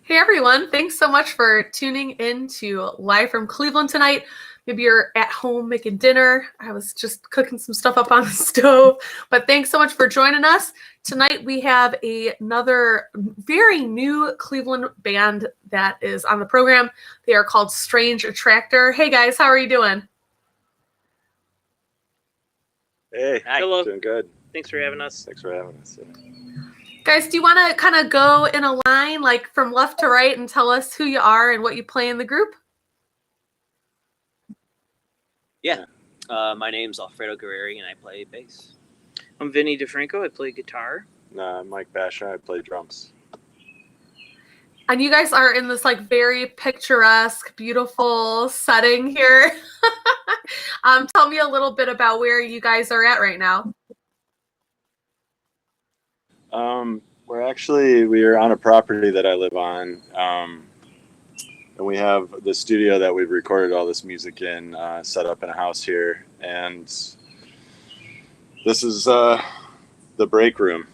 Hey everyone, thanks so much for tuning in to Live from Cleveland tonight. Maybe you're at home making dinner. I was just cooking some stuff up on the stove, but thanks so much for joining us. Tonight we have another very new Cleveland band that is on the program. They are called Strange Attractor. Hey guys, how are you doing? Hey, Hi. hello. Doing good. Thanks for having us. Thanks for having us. Guys, do you want to kind of go in a line, like from left to right, and tell us who you are and what you play in the group? Yeah. My name's Alfredo Guerreri, and I play bass. I'm Vinny DeFranco. I play guitar. I'm Mike Basher. I play drums. And you guys are in this like very picturesque, beautiful setting here. Tell me a little bit about where you guys are at right now. We are on a property that I live on, and we have the studio that we've recorded all this music in, set up in a house here, and this is the break room.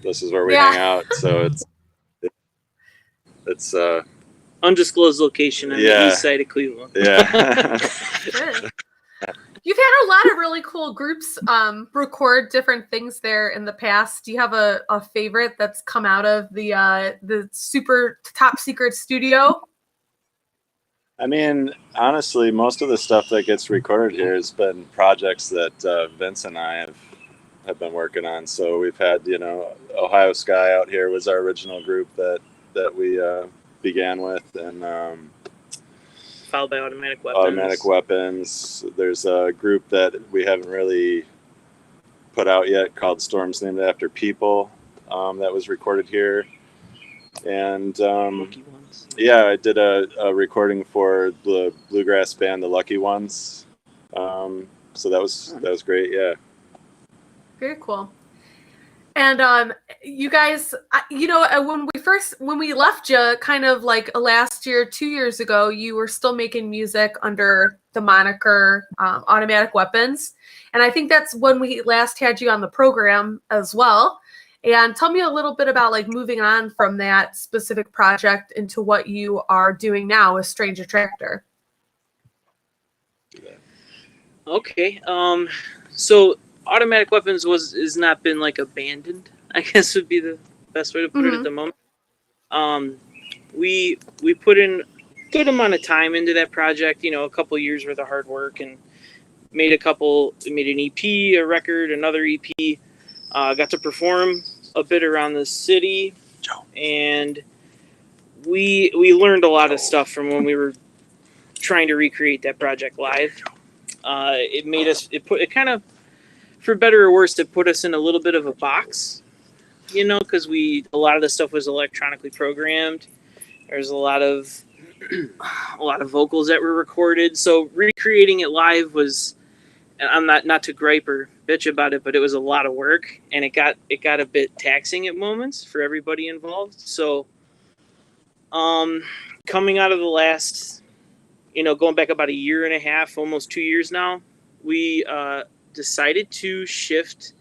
This is where we hang out. So it's undisclosed location on the east side of Cleveland. Yeah. You've had a lot of really cool groups record different things there in the past. Do you have a favorite that's come out of the super top secret studio? I mean, honestly, most of the stuff that gets recorded here has been projects that Vince and I have been working on. So we've had, Ohio Sky out here was our original group that we began with, and followed by Automatic Weapons. Automatic Weapons. There's a group that we haven't really put out yet called Storms Named After People, that was recorded here. And I did a recording for the bluegrass band, the Lucky Ones. So that was great. Yeah. Very cool. And you guys, when we left you kind of like last year, 2 years ago, you were still making music under the moniker Automatic Weapons. And I think that's when we last had you on the program as well. And tell me a little bit about like moving on from that specific project into what you are doing now with Strange Attractor. Okay. So Automatic Weapons has not been like abandoned, I guess would be the best way to put it at the moment. We put in a good amount of time into that project, a couple years worth of hard work, and made an EP, a record, another EP, got to perform a bit around the city, and we learned a lot of stuff from when we were trying to recreate that project live. It kind of, for better or worse, it put us in a little bit of a box, because a lot of the stuff was electronically programmed. There's a lot of vocals that were recorded. So recreating it live was, and I'm not to gripe or bitch about it, but it was a lot of work, and it got a bit taxing at moments for everybody involved. So, coming out of the last, going back about a year and a half, almost 2 years now, we decided to shift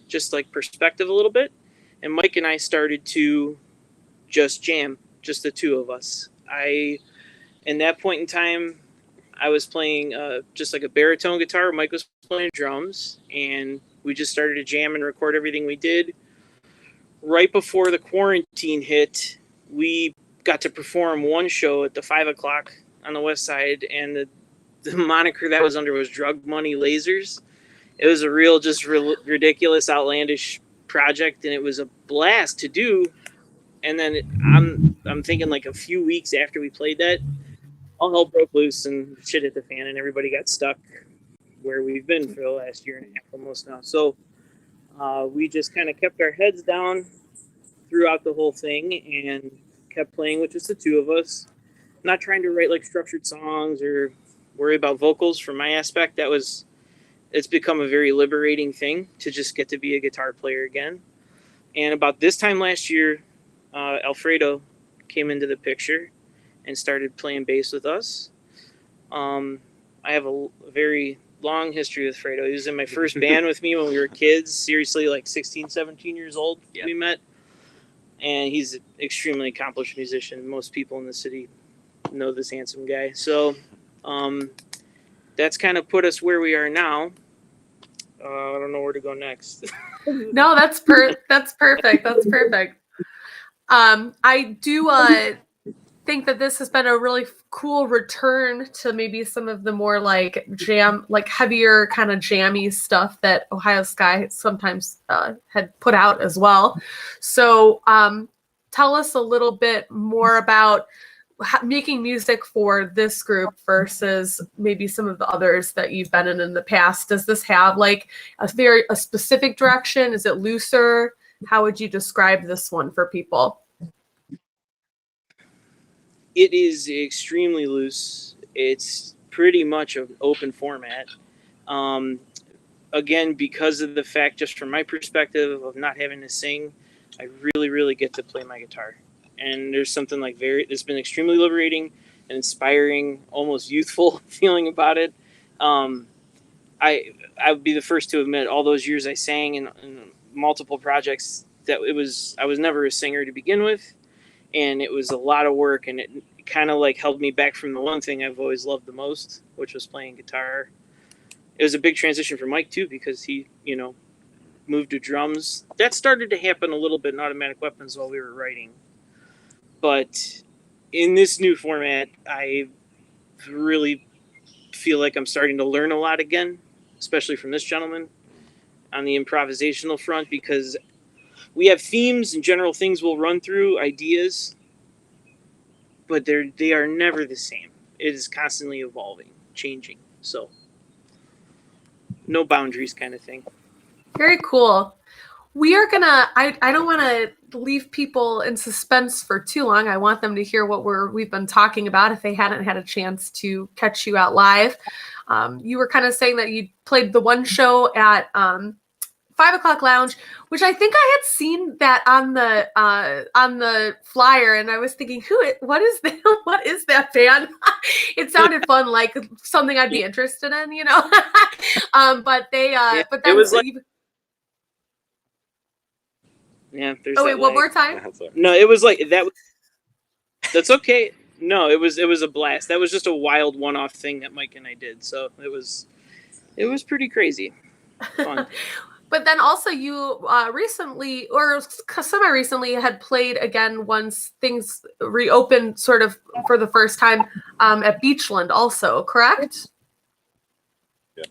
just like perspective a little bit, and Mike and I started to just jam, just the two of us. In that point in time, I was playing just like a baritone guitar. Mike was playing drums, and we just started to jam and record everything we did. Right before the quarantine hit, we got to perform one show at the 5 o'clock on the west side, and the moniker that was under was Drug Money Lasers. It was a real, just ridiculous, outlandish project, and it was a blast to do. And then I'm thinking like a few weeks after we played that, all hell broke loose and shit hit the fan, and everybody got stuck where we've been for the last year and a half almost now. So we just kind of kept our heads down throughout the whole thing and kept playing with just the two of us, not trying to write like structured songs or worry about vocals. From my aspect, it's become a very liberating thing to just get to be a guitar player again. And about this time last year, Alfredo came into the picture and started playing bass with us. I have a very long history with Fredo. He was in my first band with me when we were kids, seriously, like 16, 17 years old. We met. and he's an extremely accomplished musician. Most people in the city know this handsome guy. So that's kind of put us where we are now. I don't know where to go next. No, that's perfect. That's perfect. I do think that this has been a really cool return to maybe some of the more like heavier kind of jammy stuff that Ohio Sky sometimes had put out as well. So tell us a little bit more about making music for this group versus maybe some of the others that you've been in the past. Does this have like a specific direction? Is it looser? How would you describe this one for people? It is extremely loose. It's pretty much an open format. Again, because of the fact, just from my perspective of not having to sing, I really get to play my guitar. And there's something like it's been extremely liberating and inspiring, almost youthful feeling about it. I would be the first to admit, all those years I sang in multiple projects, that I was never a singer to begin with, and it was a lot of work, and it kind of like held me back from the one thing I've always loved the most, which was playing guitar. It was a big transition for Mike too, because he, moved to drums. That started to happen a little bit in Automatic Weapons while we were writing. But in this new format, I really feel like I'm starting to learn a lot again, especially from this gentleman on the improvisational front, because we have themes and general things we'll run through, ideas, but they are never the same. It is constantly evolving, changing. So no boundaries kind of thing. Very cool. We are gonna. I don't want to leave people in suspense for too long. I want them to hear what we've been talking about if they hadn't had a chance to catch you out live. You were kind of saying that you played the one show at 5 O'Clock Lounge, which I think I had seen that on the flyer, and I was thinking, what is that? What is that band? It sounded fun, like something I'd be interested in, But then it was like. Yeah. Oh wait, one more time. No, it was like that. That's okay. No, it was a blast. That was just a wild one-off thing that Mike and I did. So it was pretty crazy. Fun. But then also you recently or semi-recently had played again once things reopened sort of for the first time at Beachland also, correct? Yeah.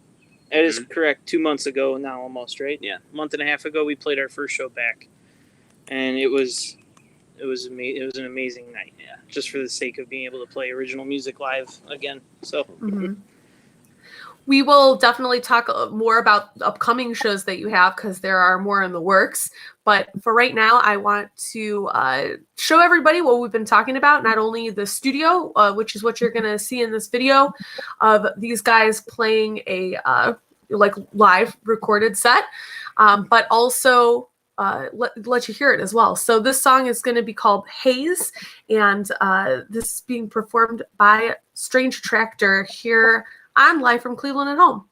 That is correct. 2 months ago now almost, right? Yeah. A month and a half ago we played our first show back. And it was an amazing night. Yeah. Just for the sake of being able to play original music live again. So we will definitely talk more about upcoming shows that you have because there are more in the works. But for right now, I want to show everybody what we've been talking about, not only the studio, which is what you're going to see in this video of these guys playing a live recorded set, but also let you hear it as well. So this song is going to be called Haze, and this is being performed by Strange Attractor here on Live from Cleveland at Home.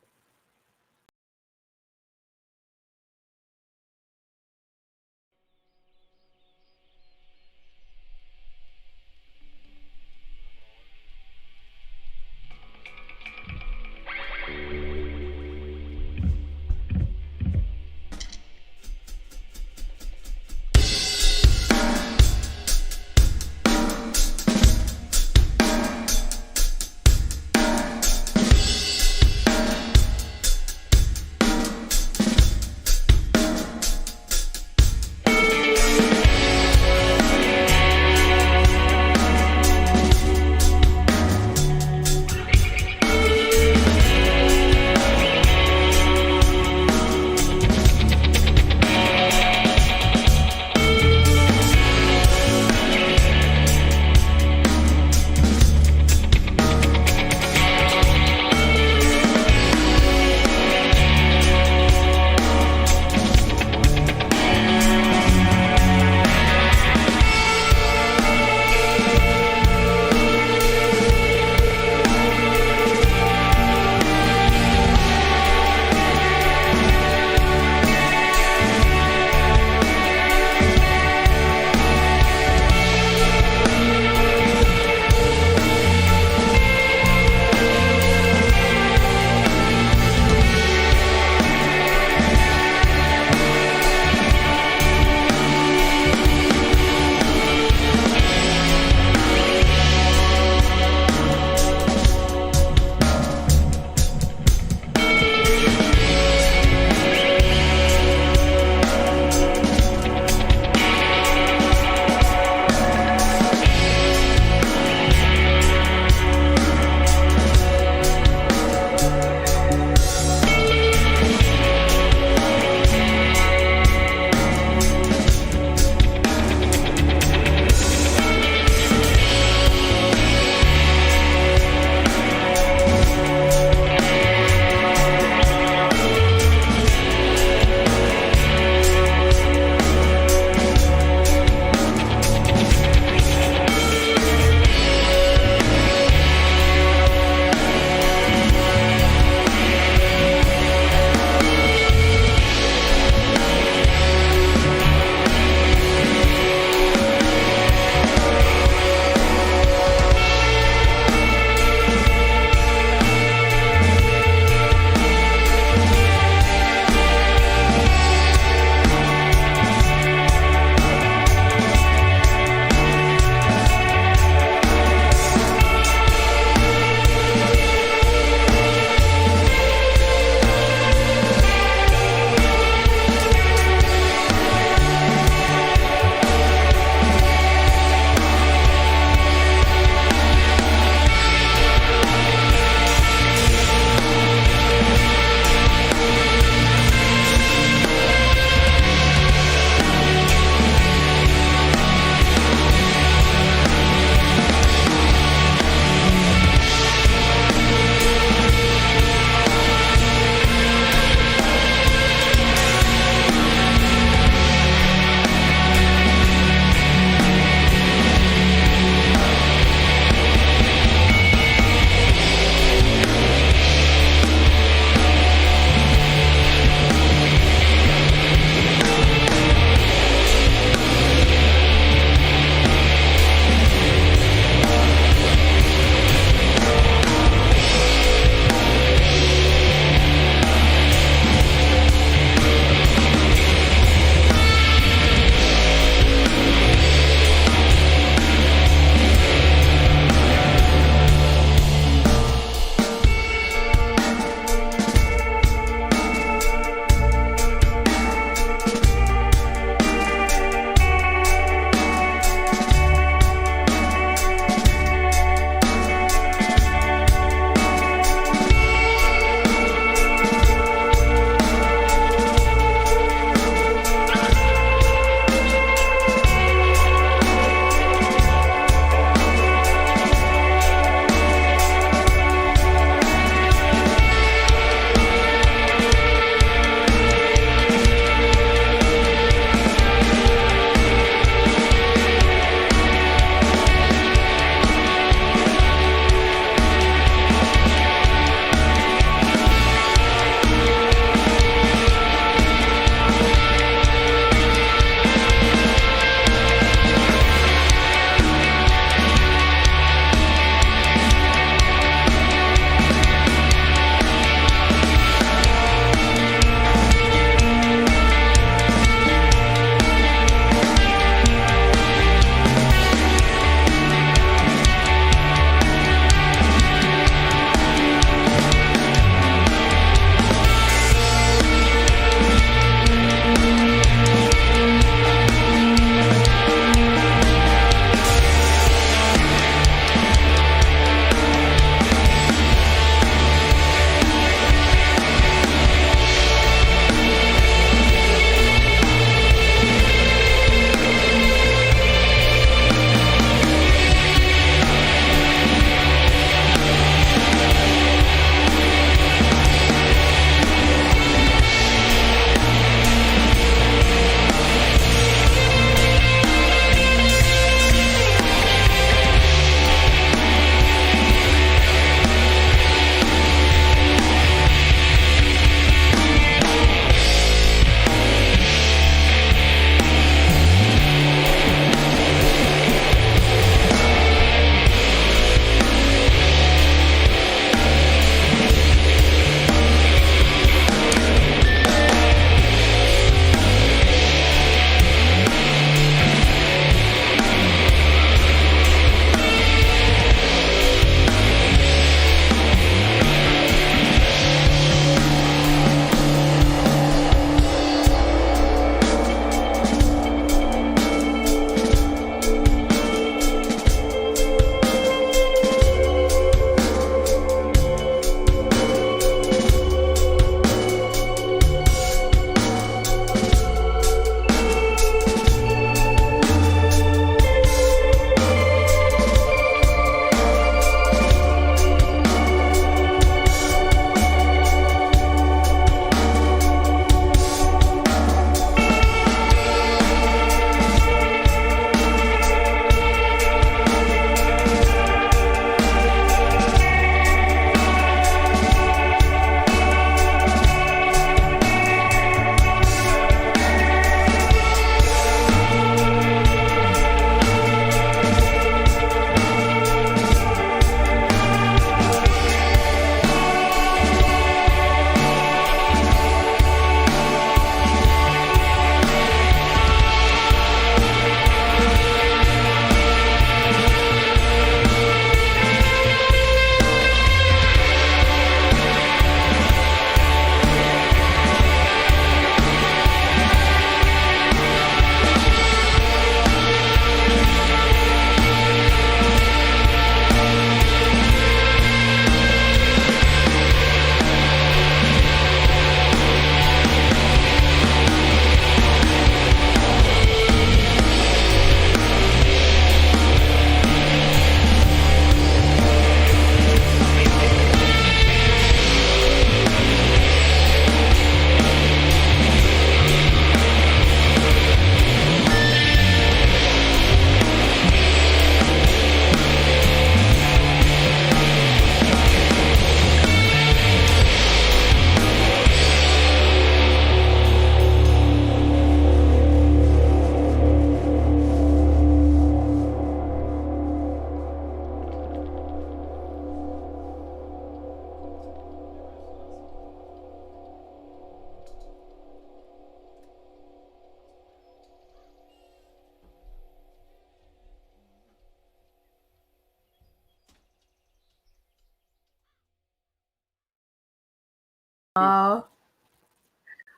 Oh.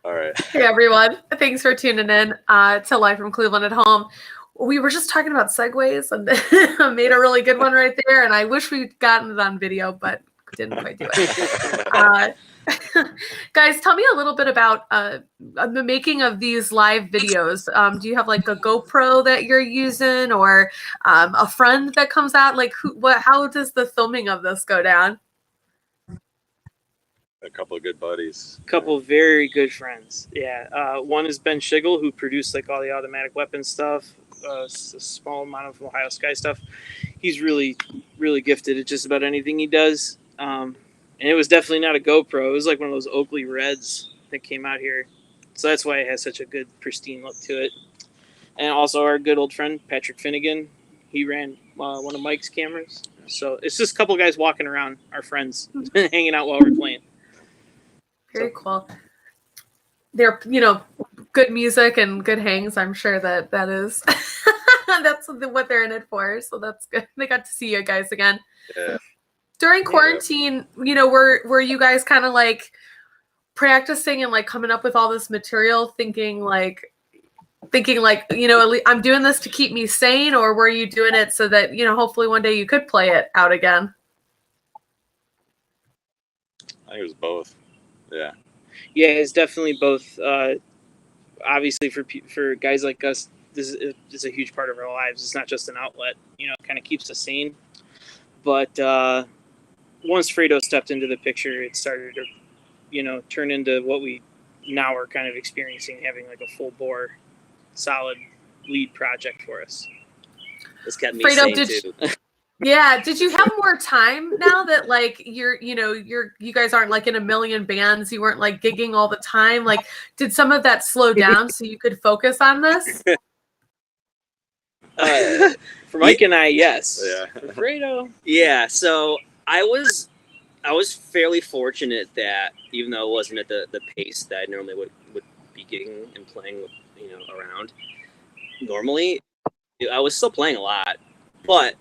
All right. Hey everyone, thanks for tuning in to Live from Cleveland at Home. We were just talking about segues and made a really good one right there, and I wish we'd gotten it on video, but didn't quite do it. Guys, tell me a little bit about the making of these live videos. Do you have like a GoPro that you're using, or a friend that comes out? Like, how does the filming of this go down? A couple of good buddies. Couple of very good friends. Yeah. One is Ben Schigel, who produced like all the automatic weapon stuff, a small amount of Ohio Sky stuff. He's really, really gifted at just about anything he does. And it was definitely not a GoPro. It was like one of those Oakley Reds that came out here. So that's why it has such a good, pristine look to it. And also our good old friend, Patrick Finnegan. He ran one of Mike's cameras. So it's just a couple guys walking around, our friends, hanging out while we're playing. Very cool. They're, good music and good hangs. I'm sure that is that's what they're in it for. So that's good. They got to see you guys again. Yeah. During quarantine, were you guys kind of like practicing and like coming up with all this material, thinking like, I'm doing this to keep me sane, or were you doing it so that, hopefully one day you could play it out again? I think it was both. Yeah. Yeah, it's definitely both. Obviously, for guys like us, this is a huge part of our lives. It's not just an outlet. It kind of keeps us sane. But once Fredo stepped into the picture, it started to, turn into what we now are kind of experiencing, having like a full bore, solid lead project for us. It's kept me Fredo, sane too. Yeah. Did you have more time now that like you guys aren't like in a million bands? You weren't like gigging all the time. Like, did some of that slow down so you could focus on this? For Mike and I, yes. Yeah. For Fredo. Yeah, so I was fairly fortunate that even though it wasn't at the pace that I normally would be gigging and playing around normally, I was still playing a lot. But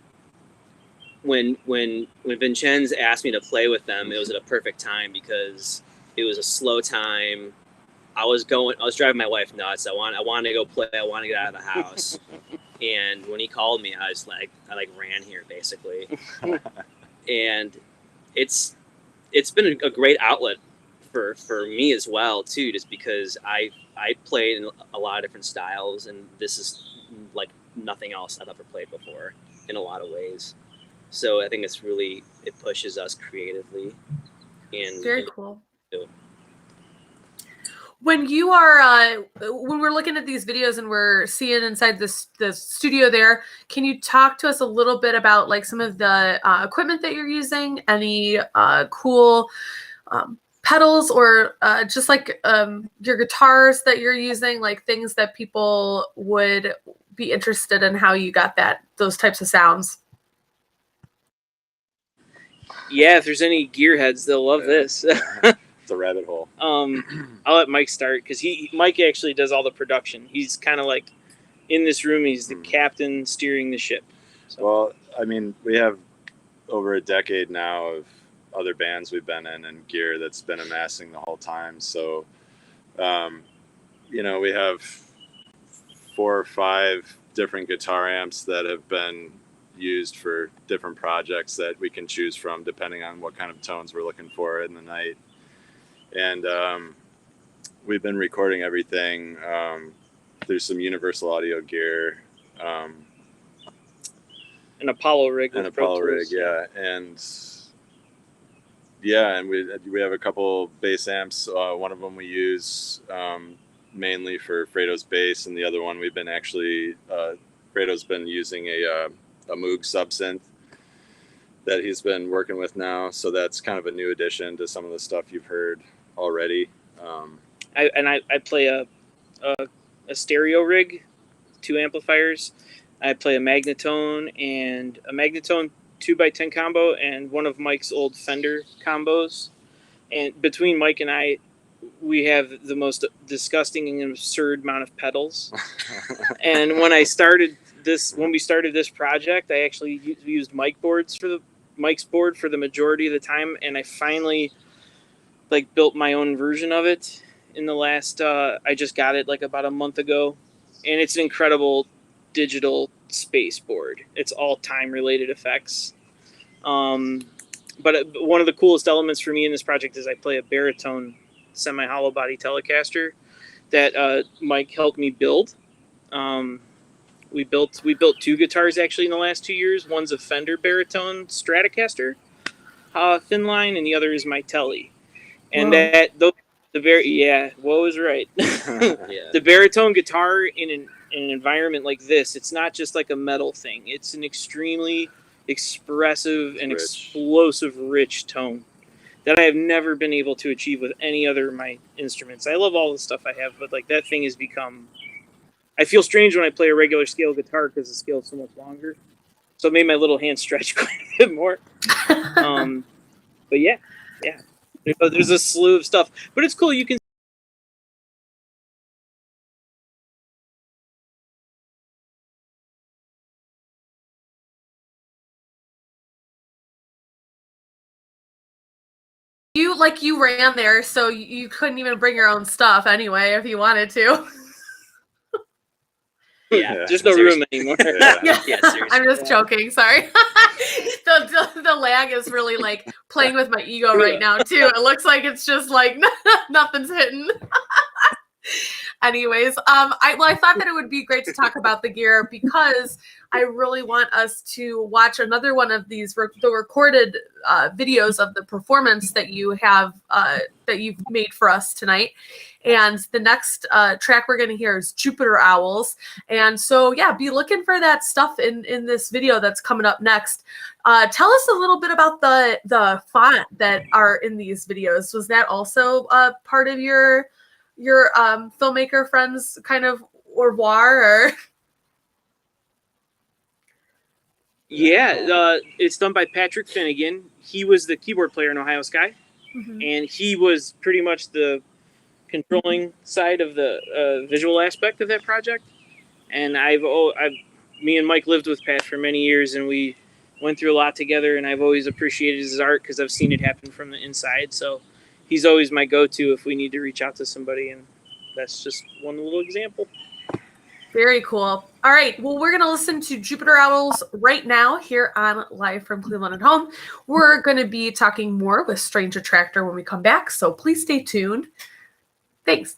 when Vincenz asked me to play with them, it was at a perfect time because it was a slow time. I was driving my wife nuts. I wanted to go play. I wanted to get out of the house. And when he called me, I ran here basically. And it's been a great outlet for me as well too, just because I played in a lot of different styles, and this is like nothing else I've ever played before in a lot of ways. So I think it pushes us creatively. And very cool. When you are, when we're looking at these videos and we're seeing inside the studio there, can you talk to us a little bit about like some of the equipment that you're using? Any cool pedals, or just like your guitars that you're using, like things that people would be interested in how you got those types of sounds? Yeah, if there's any gearheads, they'll love this. It's a rabbit hole. I'll let Mike start because Mike actually does all the production. He's kind of like in this room. He's the captain steering the ship. So. Well, I mean, we have over a decade now of other bands we've been in and gear that's been amassing the whole time. So, we have 4 or 5 different guitar amps that have been used for different projects that we can choose from depending on what kind of tones we're looking for in the night. And we've been recording everything through some Universal Audio gear. An Apollo rig. An Apollo rig, yeah. And we have a couple bass amps. One of them we use mainly for Fredo's bass, and the other one we've been Fredo's been using a Moog subsynth that he's been working with now. So that's kind of a new addition to some of the stuff you've heard already. I play a stereo rig, 2 amplifiers. I play a Magnetone and a Magnetone 2x10 combo and one of Mike's old Fender combos. And between Mike and I, we have the most disgusting and absurd amount of pedals. And when we started this project, I actually used Mike's board for the majority of the time, and I finally like built my own version of it in the last. I just got it like about a month ago, and it's an incredible digital space board. It's all time related effects. But one of the coolest elements for me in this project is I play a baritone semi hollow body Telecaster that Mike helped me build. We built 2 guitars actually in the last 2 years. One's a Fender baritone Stratocaster, thin line, and the other is my Tele. And Woe is right. Yeah. The baritone guitar in an environment like this, it's not just like a metal thing. It's an extremely expressive and explosive, rich tone that I have never been able to achieve with any other of my instruments. I love all the stuff I have, but like that thing has become. I feel strange when I play a regular scale guitar because the scale is so much longer. So it made my little hand stretch quite a bit more. But yeah. There's a slew of stuff, but it's cool. You can. You ran there, so you couldn't even bring your own stuff anyway if you wanted to. Yeah, there's no room anymore. Yeah. Seriously. I'm just joking. Sorry. the lag is really like playing with my ego right now too. It looks like it's just like nothing's hitting. Anyways, I thought that it would be great to talk about the gear because I really want us to watch another one of these the recorded videos of the performance that you have that you've made for us tonight. And the next track we're going to hear is Jupiter Owls. And so, yeah, be looking for that stuff in this video that's coming up next. Tell us a little bit about the font that are in these videos. Was that also part of your filmmaker friends kind of au revoir? Or? Yeah, it's done by Patrick Finnegan. He was the keyboard player in Ohio Sky, and he was pretty much the controlling side of the visual aspect of that project. And me and Mike lived with Pat for many years, and we went through a lot together. And I've always appreciated his art because I've seen it happen from the inside. So he's always my go-to if we need to reach out to somebody, and that's just one little example. Very cool. All right. Well, we're going to listen to Jupiter Owls right now here on Live from Cleveland at Home. We're going to be talking more with Strange Attractor when we come back, so please stay tuned. Thanks.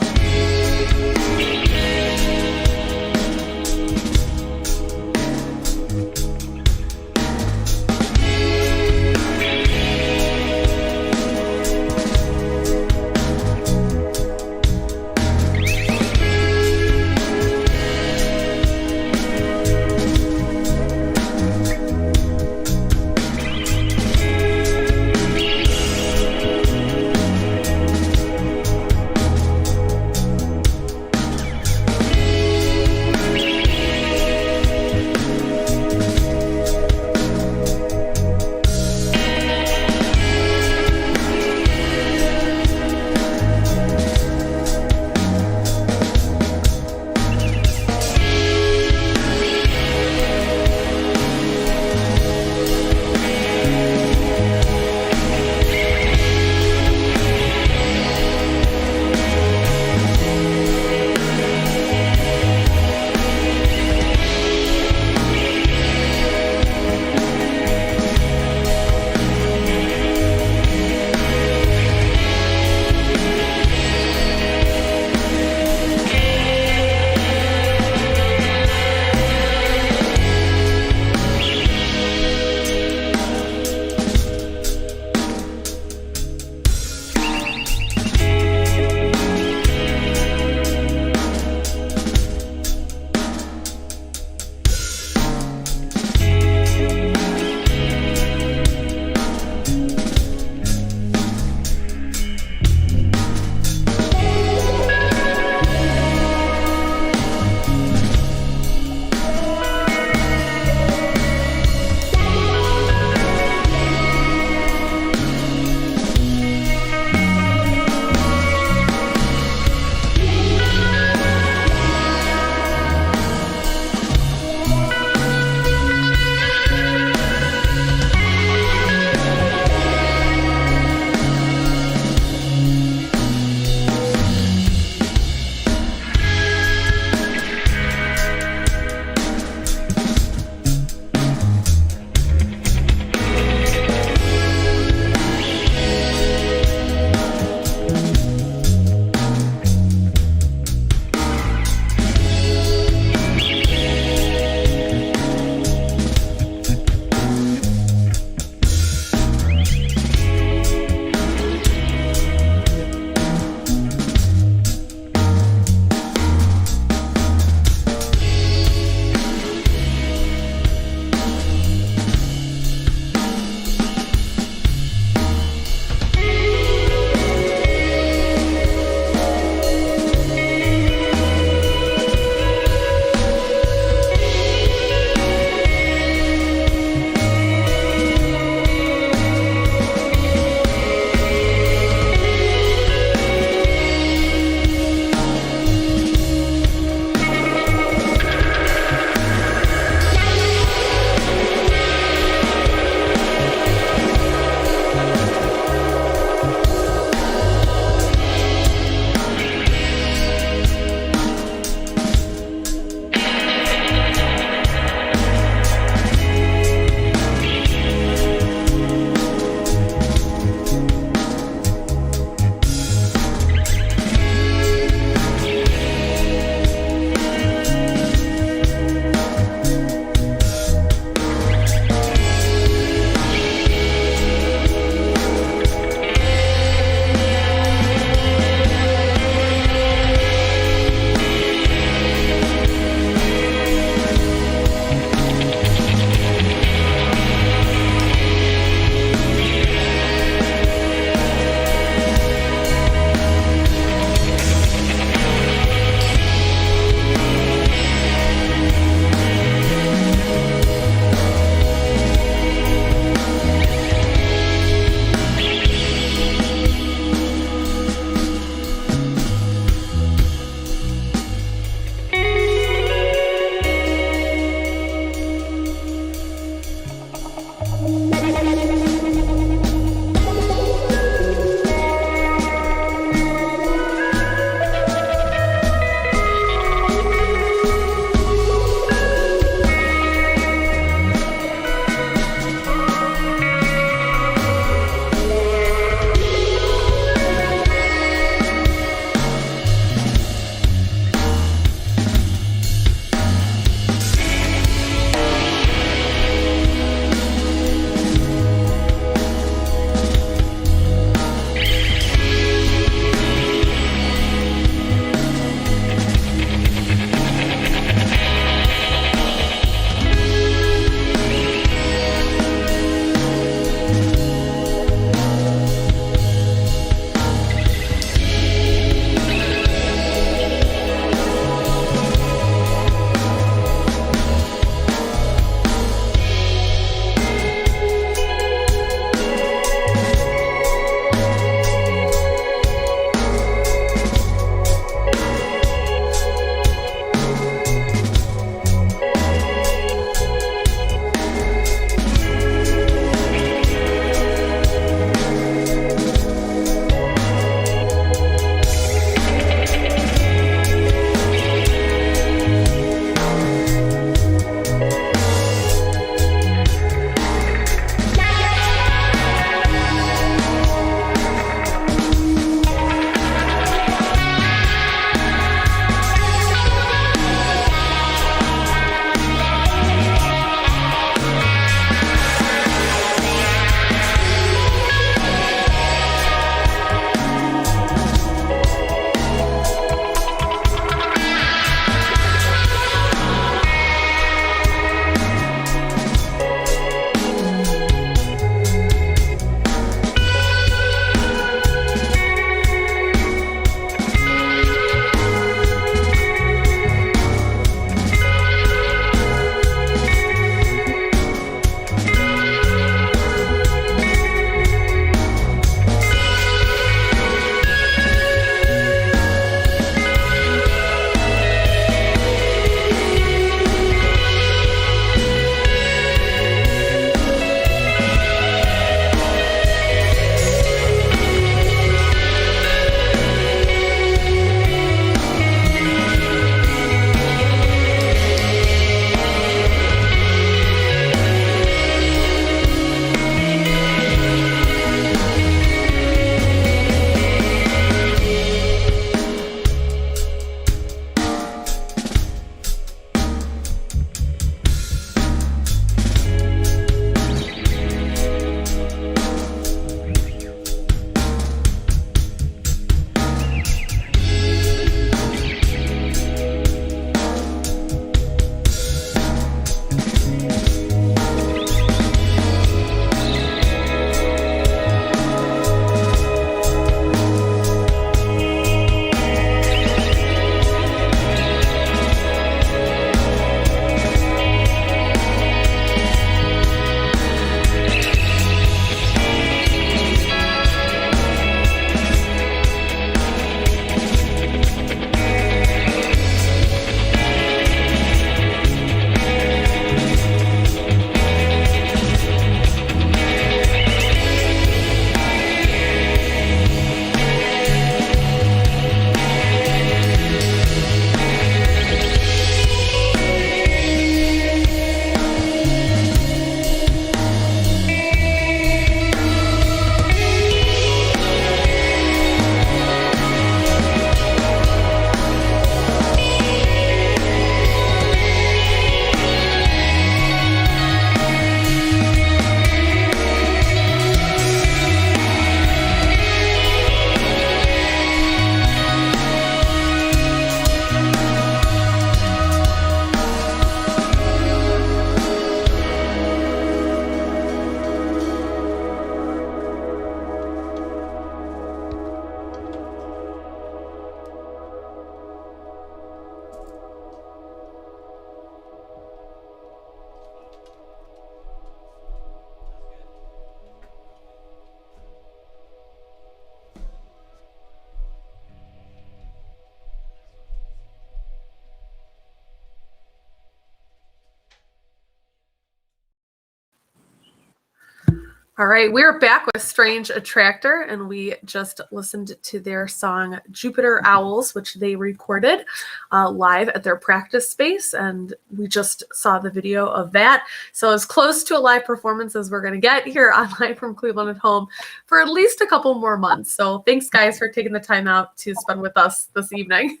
All right, we're back with Strange Attractor, and we just listened to their song Jupiter Owls, which they recorded live at their practice space, and we just saw the video of that. So as close to a live performance as we're going to get here on Live from Cleveland at Home for at least a couple more months. So thanks, guys, for taking the time out to spend with us this evening.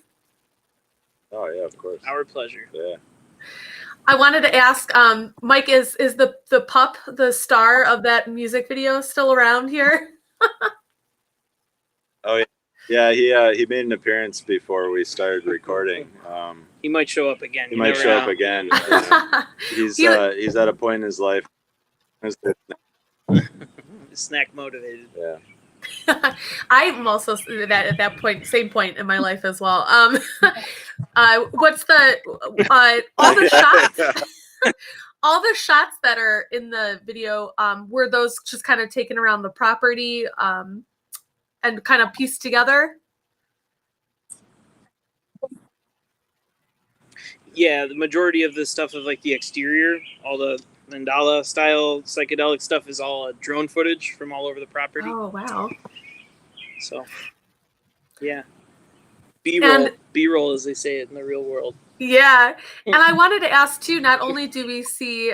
Oh, yeah, of course. Our pleasure. Yeah. I wanted to ask, Mike, is the pup, the star of that music video, still around here? Oh, yeah. Yeah, he made an appearance before we started recording. He might show up again. He might show up again. He's at a point in his life. Snack motivated. Yeah. I'm also at that point, same point in my life as well. What's all the shots? All the shots that are in the video, were those just kind of taken around the property and kind of pieced together? Yeah, the majority of the stuff of like the exterior, all the mandala style psychedelic stuff is all drone footage from all over the property. Oh, wow. So, yeah. B-roll, as they say it in the real world. Yeah, and I wanted to ask too. Not only do we see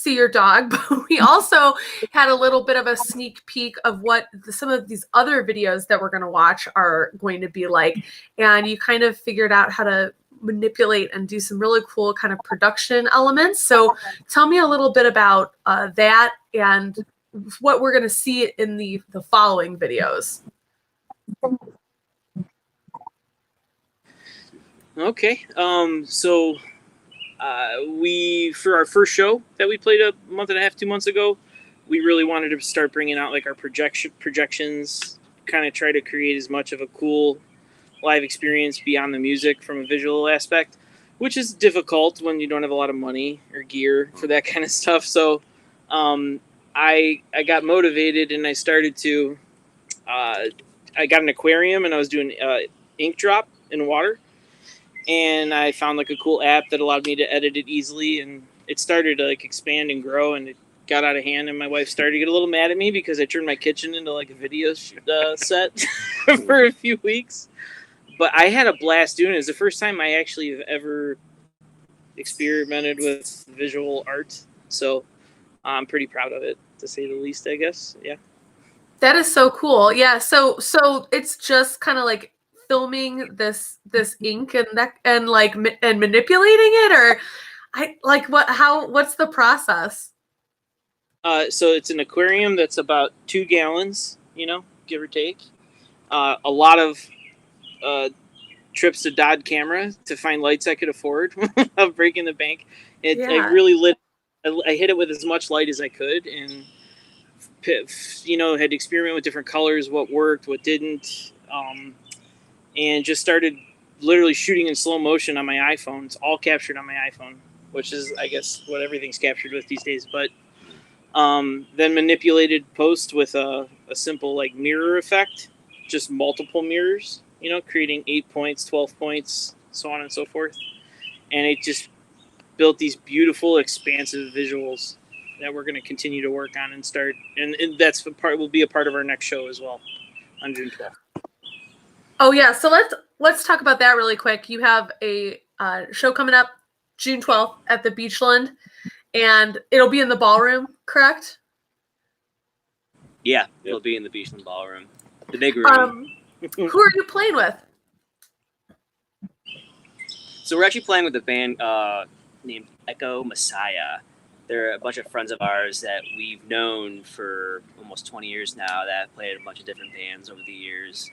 your dog, but we also had a little bit of a sneak peek of what some of these other videos that we're going to watch are going to be like. And you kind of figured out how to manipulate and do some really cool kind of production elements. So tell me a little bit about that and what we're going to see in the following videos. Okay. So we, for our first show that we played a month and a half, 2 months ago, we really wanted to start bringing out like our projections, kind of try to create as much of a cool live experience beyond the music from a visual aspect, which is difficult when you don't have a lot of money or gear for that kind of stuff. So I got motivated and I started to, I got an aquarium and I was doing ink drop in water. And I found like a cool app that allowed me to edit it easily, and it started to like expand and grow, and it got out of hand. And my wife started to get a little mad at me because I turned my kitchen into like a video set for a few weeks. But I had a blast doing it. It's the first time I actually have ever experimented with visual art, so I'm pretty proud of it, to say the least, I guess. Yeah. That is so cool. Yeah. So it's just kind of like filming this ink and manipulating it, or what's the process? So it's an aquarium that's about 2 gallons, give or take. A lot of trips to Dodd Camera to find lights I could afford of breaking the bank. I really lit. I hit it with as much light as I could, and had to experiment with different colors, what worked, what didn't. And just started literally shooting in slow motion on my iPhone. It's all captured on my iPhone, which is, I guess, what everything's captured with these days. But then manipulated post with a simple like mirror effect, just multiple mirrors, creating 8 points, 12 points, so on and so forth. And it just built these beautiful, expansive visuals that we're going to continue to work on and start. And that's will be a part of our next show as well on June 12th. Oh yeah, so let's talk about that really quick. You have a show coming up June 12th at the Beachland, and it'll be in the ballroom, correct? Yeah, it'll be in the Beachland ballroom, the big room. Who are you playing with? So we're actually playing with a band named Echo Messiah. They're a bunch of friends of ours that we've known for almost 20 years now that have played a bunch of different bands over the years.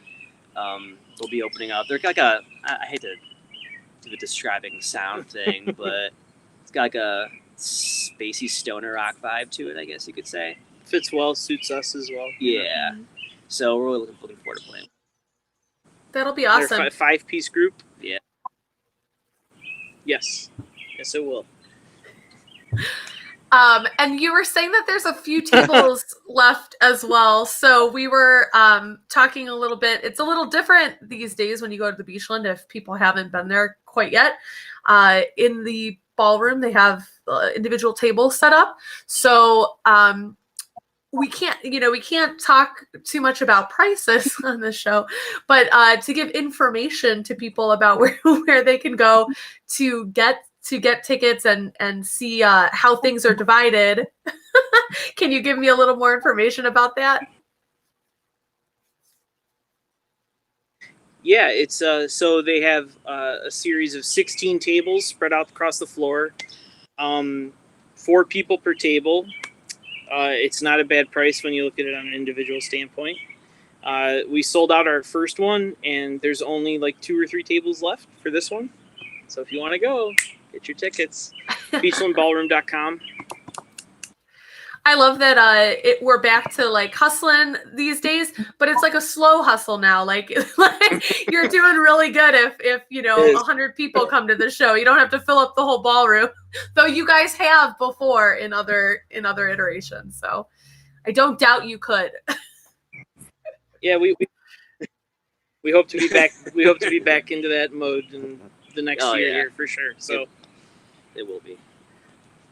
We'll be opening up. They're like I hate to do the describing sound thing, but it's got like a spacey stoner rock vibe to it, I guess you could say. Fits well, suits us as well. Yeah. So we're really looking forward to playing. That'll be awesome. They're a 5-piece group. Yeah. Yes, it will. And you were saying that there's a few tables left as well. So we were talking a little bit. It's a little different these days when you go to the Beachland, if people haven't been there quite yet. In the ballroom, they have individual tables set up. So we can't talk too much about prices on this show, but to give information to people about where they can go to get tickets and see how things are divided. Can you give me a little more information about that? Yeah, it's so they have a series of 16 tables spread out across the floor, 4 people per table. It's not a bad price when you look at it on an individual standpoint. We sold out our first one, and there's only like 2 or 3 tables left for this one. So if you want to go, get your tickets. Beachlandballroom.com. I love that we're back to like hustling these days, but it's like a slow hustle now. Like you're doing really good if 100 people come to the show. You don't have to fill up the whole ballroom, though you guys have before in other iterations. So I don't doubt you could. Yeah, we hope to be back. We hope to be back into that mode in the next year here for sure. So it will be.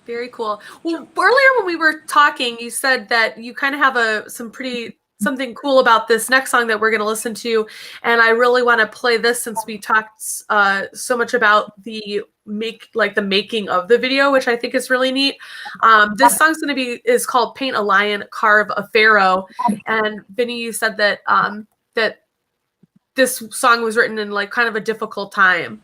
Very cool. Well, earlier when we were talking, you said that you kind of have something cool about this next song that we're going to listen to, and I really want to play this since we talked so much about the making of the video, which I think is really neat. This song's is called "Paint a Lion, Carve a Pharaoh," and Vinny, you said that that this song was written in like kind of a difficult time.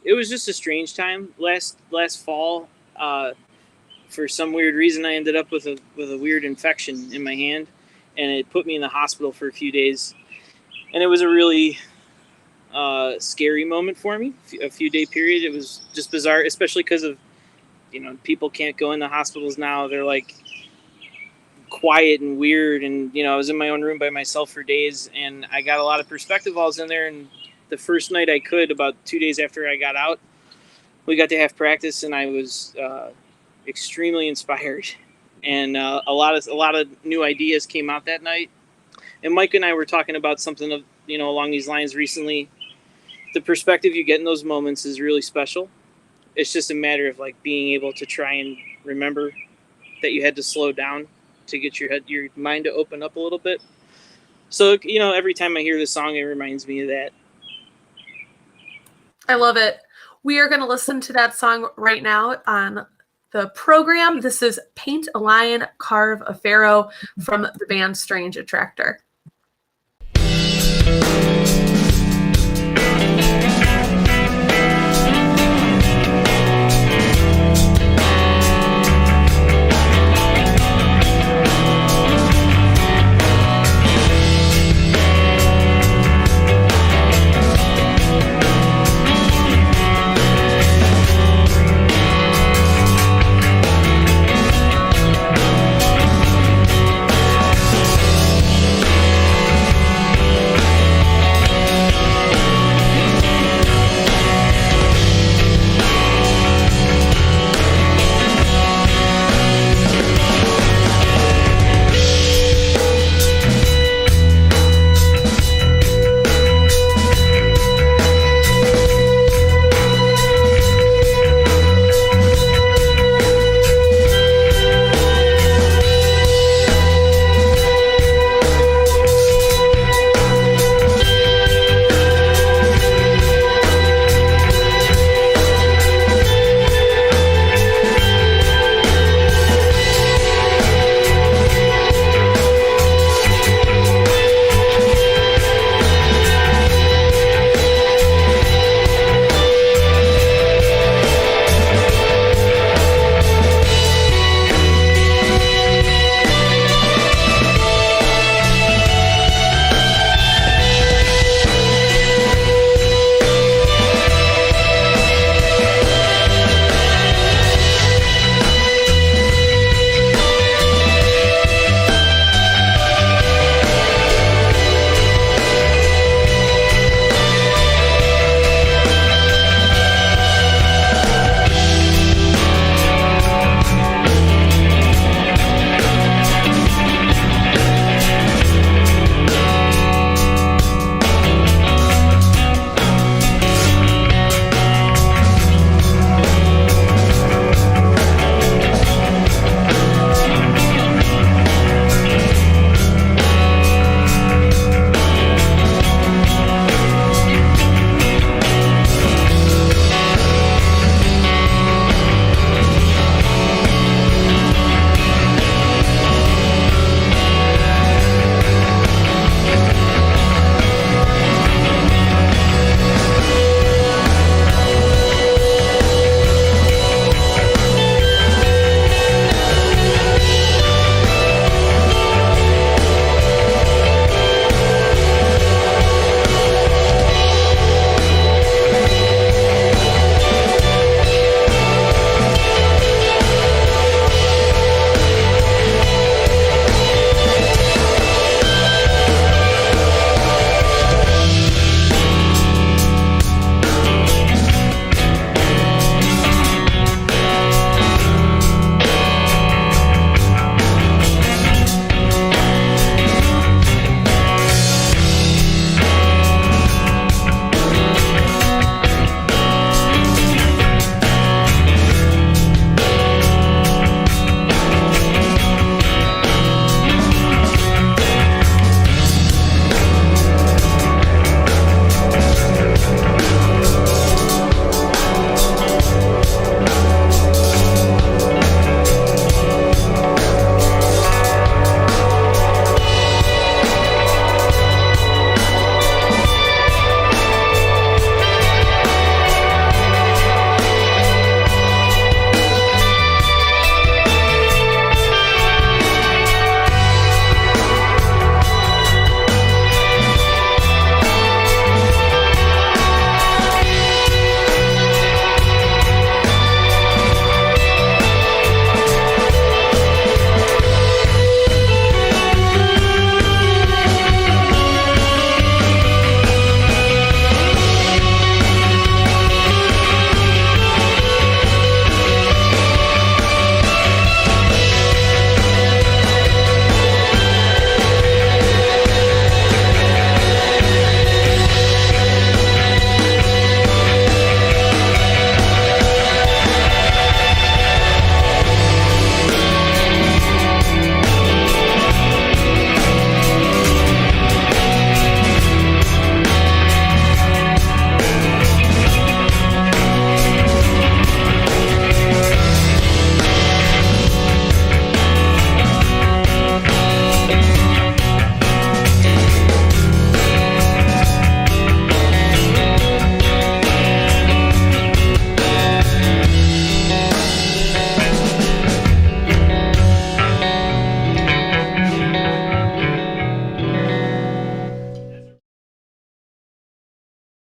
it was just a strange time last fall. For some weird reason, I ended up with a weird infection in my hand, and it put me in the hospital for a few days. And it was a really scary moment for me. A few day period. It was just bizarre, especially because of people can't go in the hospitals now. They're like quiet and weird, and I was in my own room by myself for days, and I got a lot of perspective balls in there. And the first night I could, about 2 days after I got out, we got to have practice, and I was extremely inspired, and a lot of new ideas came out that night. And Mike and I were talking about something of along these lines recently. The perspective you get in those moments is really special. It's just a matter of like being able to try and remember that you had to slow down to get your mind to open up a little bit. So every time I hear this song, it reminds me of that. I love it. We are going to listen to that song right now on the program. This is Paint a Lion, Carve a Pharaoh from the band Strange Attractor.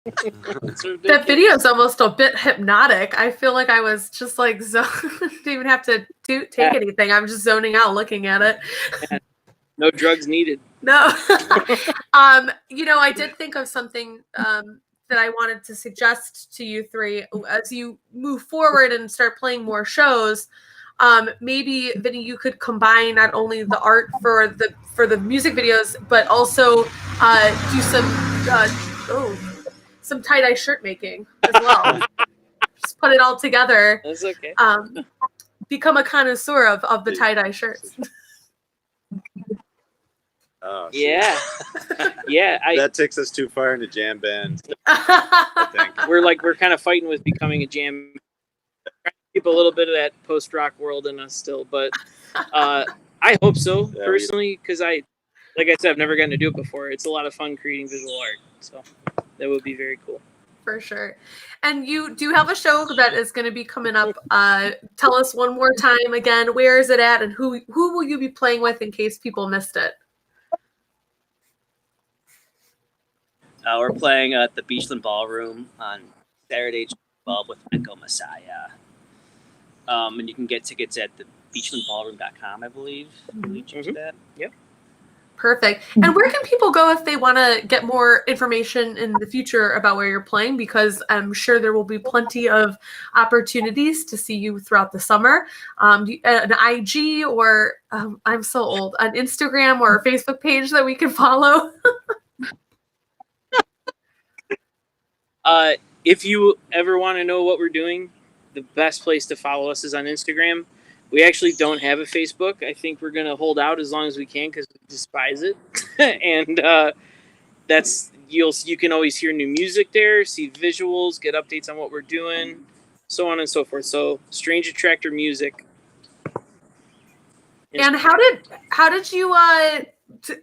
It's That ridiculous. video is almost a bit hypnotic. I feel like I was just like, didn't even have to take anything. I'm just zoning out looking at it. No drugs needed. No. I did think of something that I wanted to suggest to you three as you move forward and start playing more shows. Maybe Vinny, you could combine not only the art for the music videos, but also do some tie-dye shirt making as well. Just put it all together. That's okay. Become a connoisseur of the tie-dye shirts. Oh, Yeah. Yeah. that takes us too far into jam band. I think. We're kind of fighting with becoming a jam. Trying to keep a little bit of that post-rock world in us still, but I hope so personally, because like I said, I've never gotten to do it before. It's a lot of fun creating visual art, so that would be very cool. For sure. And you do have a show that is going to be coming up. Tell us one more time again, where is it at, and who will you be playing with in case people missed it? We're playing at the Beachland Ballroom on Saturday, June 12th with Echo Messiah. And you can get tickets at the beachlandballroom.com, I believe. That. Yep. Perfect. And where can people go if they want to get more information in the future about where you're playing? Because I'm sure there will be plenty of opportunities to see you throughout the summer. An IG or I'm so old, an Instagram or a Facebook page that we can follow. If you ever want to know what we're doing, the best place to follow us is on Instagram. We actually don't have a Facebook. I think we're going to hold out as long as we can because we despise it. And you can always hear new music there, see visuals, get updates on what we're doing, so on and so forth. So Strange Attractor Music. And how did you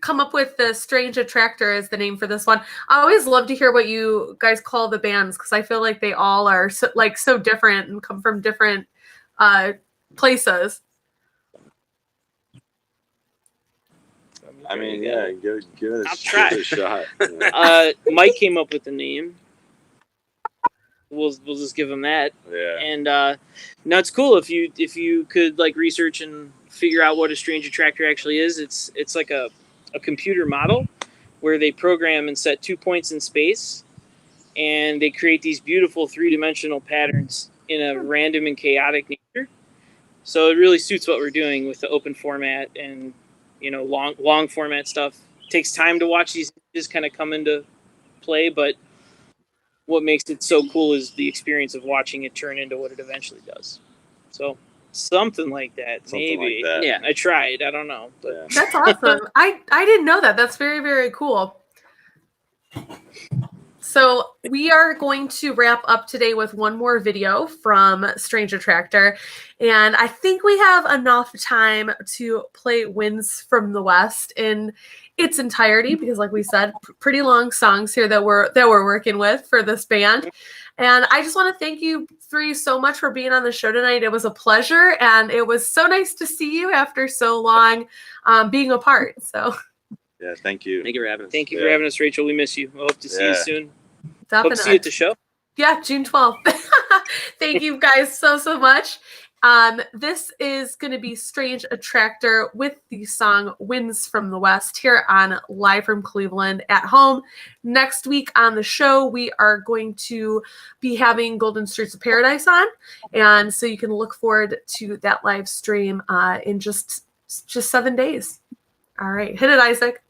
come up with the Strange Attractor as the name for this one? I always love to hear what you guys call the bands because I feel like they all are so different and come from different places. I mean, yeah, give it a shot. Mike came up with the name. We'll just give him that. Yeah. And no, it's cool if you could like research and figure out what a Strange Attractor actually is. It's like a computer model where they program and set 2 points in space, and they create these beautiful 3-dimensional patterns in a random and chaotic nature. So it really suits what we're doing with the open format and long format stuff. It takes time to watch these just kind of come into play, but what makes it so cool is the experience of watching it turn into what it eventually does. So something like that, maybe. Like that. Yeah, I tried. I don't know, but Yeah. That's awesome. I didn't know that. That's very, very cool. So we are going to wrap up today with one more video from Strange Attractor. And I think we have enough time to play Winds from the West in its entirety, because like we said, pretty long songs here that we're working with for this band. And I just want to thank you three so much for being on the show tonight. It was a pleasure, and it was so nice to see you after so long being apart. So Yeah, thank you. Thank you for having us. thank you for having us, Rachel. We miss you. I hope to see you soon. definitely. Hope to see you at the show. Yeah, June 12th. Thank you guys so much. This is going to be Strange Attractor with the song Winds from the West here on Live from Cleveland at Home. Next week on the show, we are going to be having Golden Streets of Paradise on. And so you can look forward to that live stream in just 7 days. All right. Hit it, Isaac.